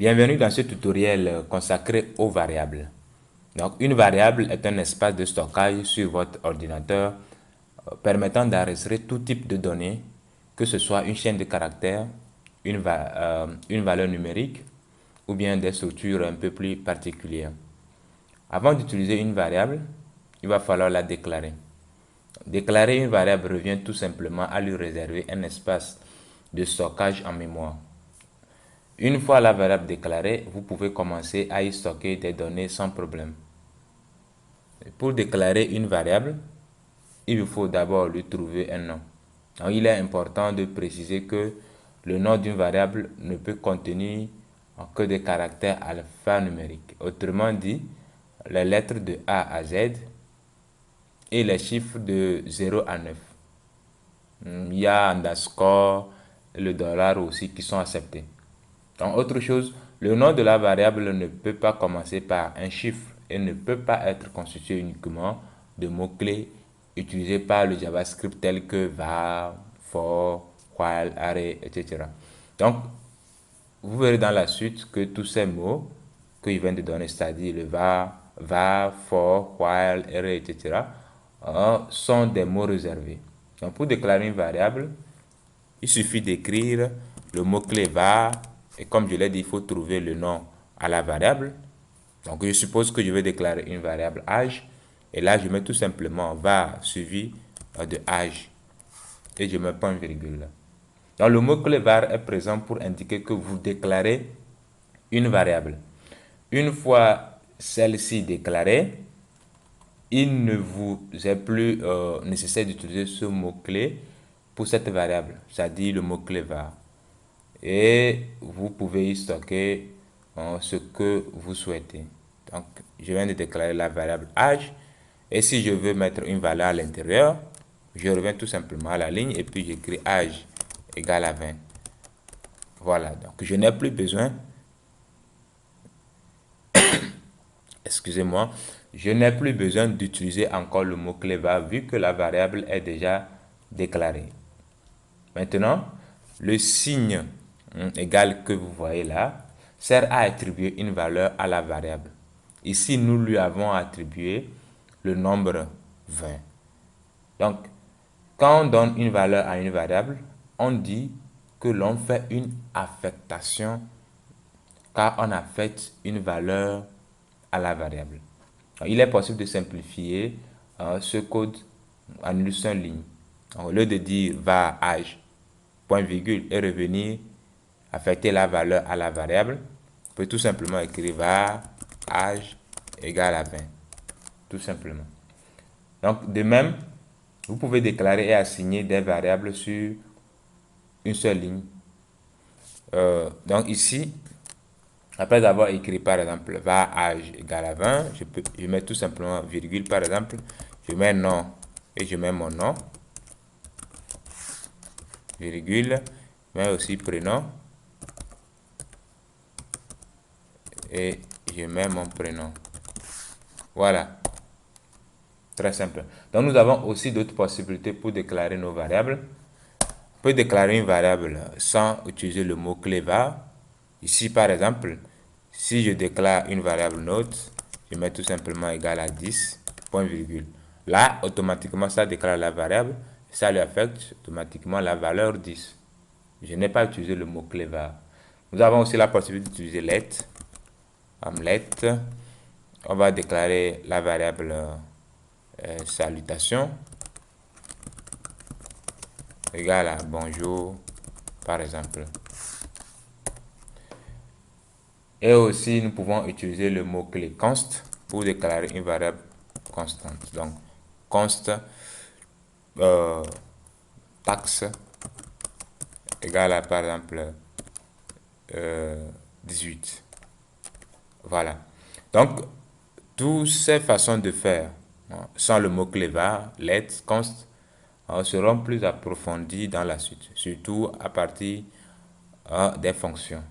Bienvenue dans ce tutoriel consacré aux variables. Donc, une variable est un espace de stockage sur votre ordinateur permettant d'enregistrer tout type de données, que ce soit une chaîne de caractères, une valeur numérique ou bien des structures un peu plus particulières. Avant d'utiliser une variable, il va falloir la déclarer. Déclarer une variable revient tout simplement à lui réserver un espace de stockage en mémoire. Une fois la variable déclarée, vous pouvez commencer à y stocker des données sans problème. Pour déclarer une variable, il vous faut d'abord lui trouver un nom. Donc, il est important de préciser que le nom d'une variable ne peut contenir que des caractères alphanumériques. Autrement dit, les lettres de A à Z et les chiffres de 0 à 9. Il y a underscore et le dollar aussi qui sont acceptés. Donc, autre chose, le nom de la variable ne peut pas commencer par un chiffre et ne peut pas être constitué uniquement de mots-clés utilisés par le JavaScript tels que var, for, while, array, etc. Donc, vous verrez dans la suite que tous ces mots que je viens de donner, c'est-à-dire le var, for, while, array, etc., sont des mots réservés. Donc, pour déclarer une variable, il suffit d'écrire le mot-clé var. Et comme je l'ai dit, il faut trouver le nom à la variable. Donc, je suppose que je vais déclarer une variable âge. Et là, je mets tout simplement var suivi de âge. Et je mets point virgule. Donc, le mot-clé var est présent pour indiquer que vous déclarez une variable. Une fois celle-ci déclarée, il ne vous est plus nécessaire d'utiliser ce mot-clé pour cette variable, c'est-à-dire le mot-clé var. Et vous pouvez y stocker ce que vous souhaitez. Donc, je viens de déclarer la variable âge. Et si je veux mettre une valeur à l'intérieur, je reviens tout simplement à la ligne et puis j'écris âge égale à 20. Voilà, donc je n'ai plus besoin, excusez-moi, je n'ai plus besoin d'utiliser encore le mot-clé var vu que la variable est déjà déclarée. Maintenant, le signe égal que vous voyez là sert à attribuer une valeur à la variable. Ici, nous lui avons attribué le nombre 20. Donc, quand on donne une valeur à une variable, on dit que l'on fait une affectation car on affecte une valeur à la variable. Donc, il est possible de simplifier ce code en une seule ligne. Donc, au lieu de dire var âge, point virgule, et revenir affecter la valeur à la variable, on peut tout simplement écrire var âge égale à 20. Tout simplement. Donc, de même, vous pouvez déclarer et assigner des variables sur une seule ligne. Donc ici, après avoir écrit par exemple var âge égale à 20, je mets tout simplement virgule par exemple, je mets nom et je mets mon nom, virgule, je mets aussi prénom et je mets mon prénom. Voilà, très simple. Donc nous avons aussi d'autres possibilités pour déclarer nos variables. On peut déclarer une variable sans utiliser le mot-clé var. Ici, par exemple, si je déclare une variable note, je mets tout simplement égal à 10, point virgule. Là, automatiquement, ça déclare la variable, ça lui affecte automatiquement la valeur 10. Je n'ai pas utilisé le mot-clé var. Nous avons aussi la possibilité d'utiliser let. Let. On va déclarer la variable salutation égale à bonjour, par exemple. Et aussi, nous pouvons utiliser le mot-clé const pour déclarer une variable constante. Donc, const taxe égale à, par exemple, 18. Voilà. Donc, toutes ces façons de faire, sans le mot-clé var, let, const, seront plus approfondies dans la suite, surtout à partir des fonctions.